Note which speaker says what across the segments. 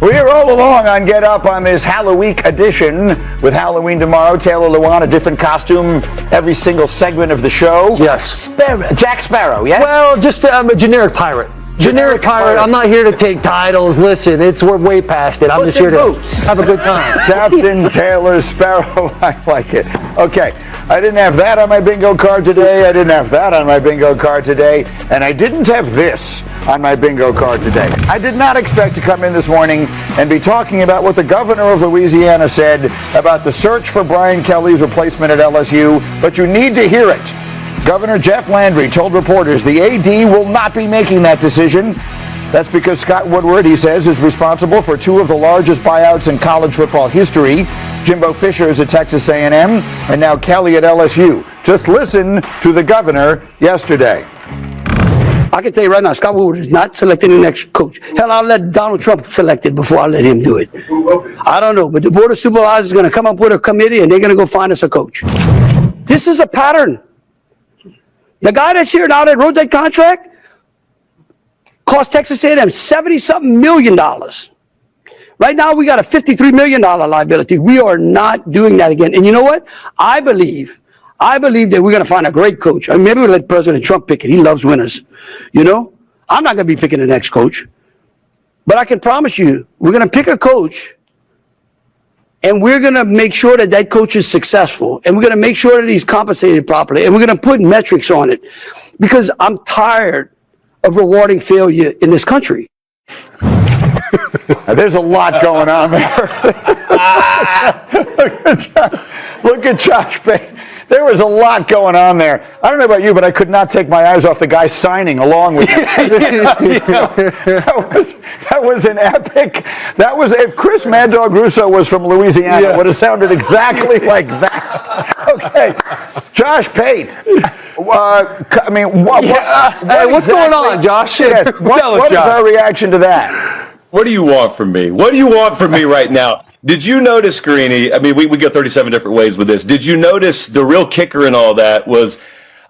Speaker 1: We roll along on Get Up on this Halloween edition with Halloween tomorrow. Taylor Lewan, a different costume every single segment of the show.
Speaker 2: Yes.
Speaker 1: Jack Sparrow, yes?
Speaker 2: Well, just a generic pirate. Generic pirate. I'm not here to take titles. Listen, we're way past it. I'm just here to have a good time.
Speaker 1: Captain Taylor Sparrow. I like it. Okay. I didn't have that on my bingo card today. I didn't have that on my bingo card today. And I didn't have this on my bingo card today. I did not expect to come in this morning and be talking about what the governor of Louisiana said about the search for Brian Kelly's replacement at LSU, but you need to hear it. Governor Jeff Landry told reporters the AD will not be making that decision. That's because Scott Woodward, he says, is responsible for two of the largest buyouts in college football history. Jimbo Fisher is at Texas A&M, and now Kelly at LSU. Just listen to the governor yesterday.
Speaker 3: I can tell you right now, Scott Woodward is not selecting the next coach. Hell, I'll let Donald Trump select it before I let him do it. I don't know, but the Board of Supervisors is going to come up with a committee, and they're going to go find us a coach. This is a pattern. The guy that's here now that wrote that contract cost Texas A&M $70-something million. Right now, we got a $53 million liability. We are not doing that again. And you know what? I believe that we're going to find a great coach. I mean, maybe we'll let President Trump pick it. He loves winners. You know? I'm not going to be picking the next coach. But I can promise you, we're going to pick a coach, and we're going to make sure that that coach is successful. And we're going to make sure that he's compensated properly. And we're going to put metrics on it. Because I'm tired of rewarding failure in this country.
Speaker 1: There's a lot going on there. Look at Josh Payton. There was a lot going on there. I don't know about you, but I could not take my eyes off the guy signing along with him. That was an epic. That was, if Chris Mad Dog Russo was from Louisiana, it would have sounded exactly like that. Okay, Josh Payton. I mean,
Speaker 2: what's going on, Josh?
Speaker 1: Yes, what is our reaction to that?
Speaker 4: What do you want from me? What do you want from me right now? Did you notice, Greeny? I mean, we go 37 different ways with this. Did you notice the real kicker in all that was,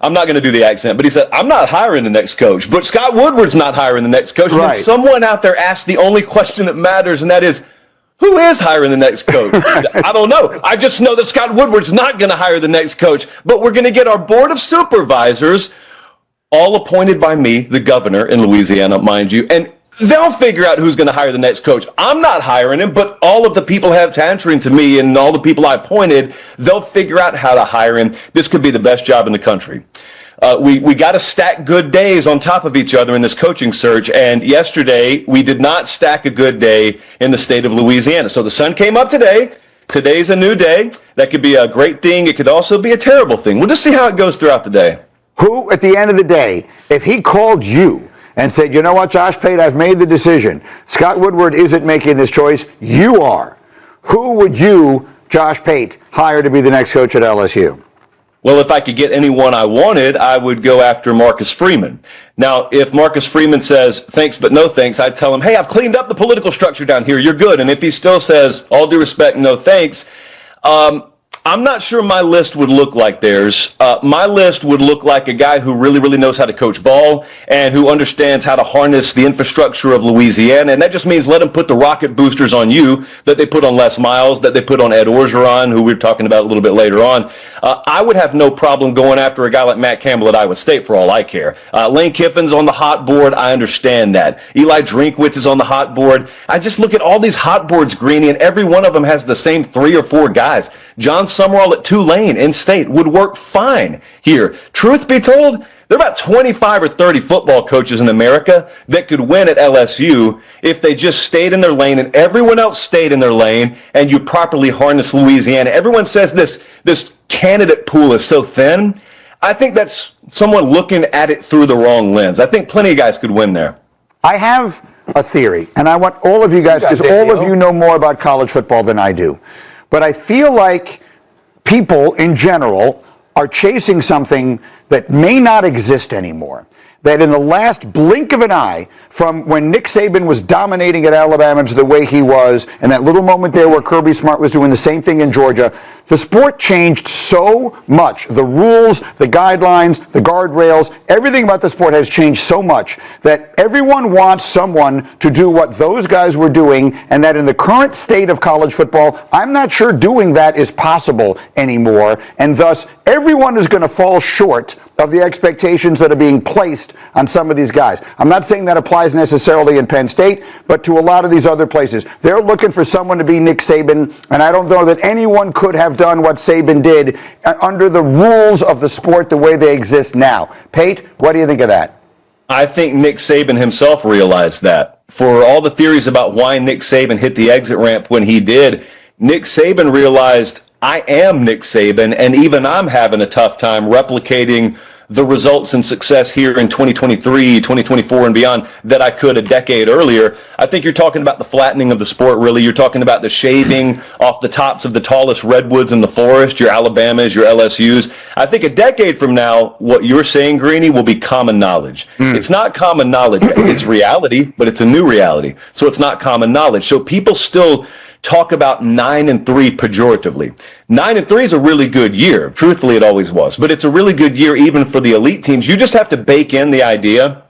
Speaker 4: I'm not going to do the accent, but he said, I'm not hiring the next coach. But Scott Woodward's not hiring the next coach.
Speaker 1: Right.
Speaker 4: And someone out there asked the only question that matters, and that is, who is hiring the next coach? I don't know. I just know that Scott Woodward's not going to hire the next coach. But we're going to get our board of supervisors, all appointed by me, the governor in Louisiana, mind you, and they'll figure out who's going to hire the next coach. I'm not hiring him, but all of the people have answering to me and all the people I appointed, they'll figure out how to hire him. This could be the best job in the country. We got to stack good days on top of each other in this coaching search. And yesterday, we did not stack a good day in the state of Louisiana. So the sun came up today. Today's a new day. That could be a great thing. It could also be a terrible thing. We'll just see how it goes throughout the day.
Speaker 1: Who, at the end of the day, if he called you and said, you know what, Josh Payton, I've made the decision. Scott Woodward isn't making this choice. You are. Who would you, Josh Payton, hire to be the next coach at LSU?
Speaker 4: Well, if I could get anyone I wanted, I would go after Marcus Freeman. Now, if Marcus Freeman says, thanks but no thanks, I'd tell him, hey, I've cleaned up the political structure down here. You're good. And if he still says, all due respect, no thanks, I'm not sure my list would look like theirs. My list would look like a guy who really, really knows how to coach ball and who understands how to harness the infrastructure of Louisiana. And that just means let him put the rocket boosters on you that they put on Les Miles, that they put on Ed Orgeron, who we're talking about a little bit later on. I would have no problem going after a guy like Matt Campbell at Iowa State for all I care. Lane Kiffin's on the hot board. I understand that. Eli Drinkwitz is on the hot board. I just look at all these hot boards, Greeny, and every one of them has the same 3 or 4 guys. John Summerall at Tulane in state would work fine here. Truth be told, there are about 25 or 30 football coaches in America that could win at LSU if they just stayed in their lane and everyone else stayed in their lane and you properly harness Louisiana. Everyone says this candidate pool is so thin. I think that's someone looking at it through the wrong lens. I think plenty of guys could win there.
Speaker 1: I have a theory, and I want all of you guys, because all of you know more about college football than I do. But I feel like people in general are chasing something that may not exist anymore. that in the last blink of an eye, from when Nick Saban was dominating at Alabama to the way he was, and that little moment there where Kirby Smart was doing the same thing in Georgia, the sport changed so much. The rules, the guidelines, the guardrails, everything about the sport has changed so much that everyone wants someone to do what those guys were doing, and that in the current state of college football, I'm not sure doing that is possible anymore, and thus everyone is going to fall short of the expectations that are being placed on some of these guys. I'm not saying that applies necessarily in Penn State, but to a lot of these other places. They're looking for someone to be Nick Saban, and I don't know that anyone could have done what Saban did under the rules of the sport the way they exist now. Pate, what do you think of that?
Speaker 4: I think Nick Saban himself realized that. For all the theories about why Nick Saban hit the exit ramp when he did, Nick Saban realized, I am Nick Saban, and even I'm having a tough time replicating the results and success here in 2023, 2024, and beyond that I could a decade earlier. I think you're talking about the flattening of the sport, really. You're talking about the shaving off the tops of the tallest redwoods in the forest, your Alabamas, your LSUs. I think a decade from now, what you're saying, Greeny, will be common knowledge. It's not common knowledge. It's reality, but it's a new reality. So it's not common knowledge. So people still talk about 9-3 pejoratively. 9-3 is a really good year. Truthfully, it always was. But it's a really good year even for the elite teams. You just have to bake in the idea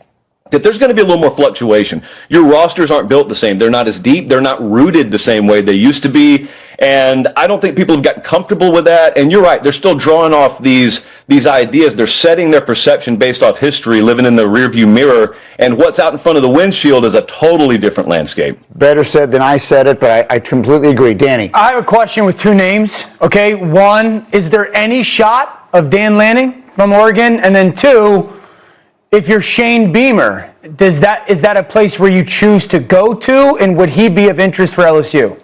Speaker 4: that there's going to be a little more fluctuation. Your rosters aren't built the same. They're not as deep. They're not rooted the same way they used to be. And I don't think people have gotten comfortable with that. And you're right. They're still drawing off these ideas. They're setting their perception based off history, living in the rearview mirror. And what's out in front of the windshield is a totally different landscape.
Speaker 1: Better said than I said it, but I completely agree. Danny.
Speaker 5: I have a question with two names. Okay, one, is there any shot of Dan Lanning from Oregon? And then two, if you're Shane Beamer, is that a place where you choose to go to, and would he be of interest for LSU?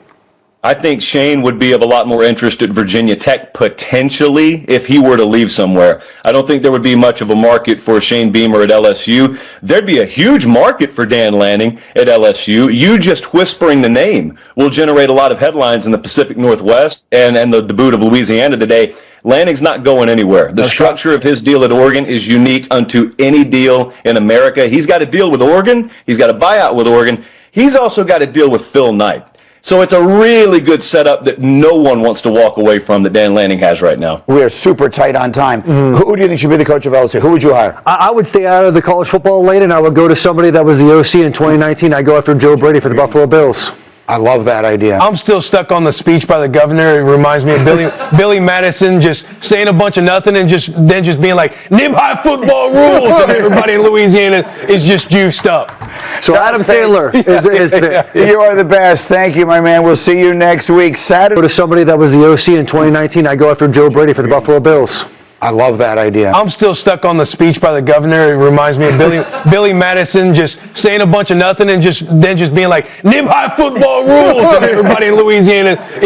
Speaker 4: I think Shane would be of a lot more interest at Virginia Tech, potentially, if he were to leave somewhere. I don't think there would be much of a market for Shane Beamer at LSU. There'd be a huge market for Dan Lanning at LSU. You just whispering the name will generate a lot of headlines in the Pacific Northwest and the boot of Louisiana today. Lanning's not going anywhere. The structure of his deal at Oregon is unique unto any deal in America. He's got a deal with Oregon. He's got a buyout with Oregon. He's also got a deal with Phil Knight. So it's a really good setup that no one wants to walk away from that Dan Lanning has right now.
Speaker 1: We are super tight on time. Who do you think should be the coach of LSU? Who would you hire?
Speaker 2: I would stay out of the college football lane, and I would go to somebody that was the OC in 2019. I'd go after Joe Brady for the Buffalo Bills.
Speaker 1: I love that idea.
Speaker 6: I'm still stuck on the speech by the governor. It reminds me of Billy Madison just saying a bunch of nothing and then just being like, nib high football rules, and everybody in Louisiana is just juiced up.
Speaker 2: So Adam Sandler is there.
Speaker 1: You are the best. Thank you, my man. We'll see you next week. Saturday.
Speaker 2: Go to somebody that was the OC in 2019. I'd go after Joe Brady for the Buffalo Bills.
Speaker 1: I love that idea.
Speaker 6: I'm still stuck on the speech by the governor. It reminds me of Billy Madison just saying a bunch of nothing and then just being like, nib high football rules, and everybody in Louisiana is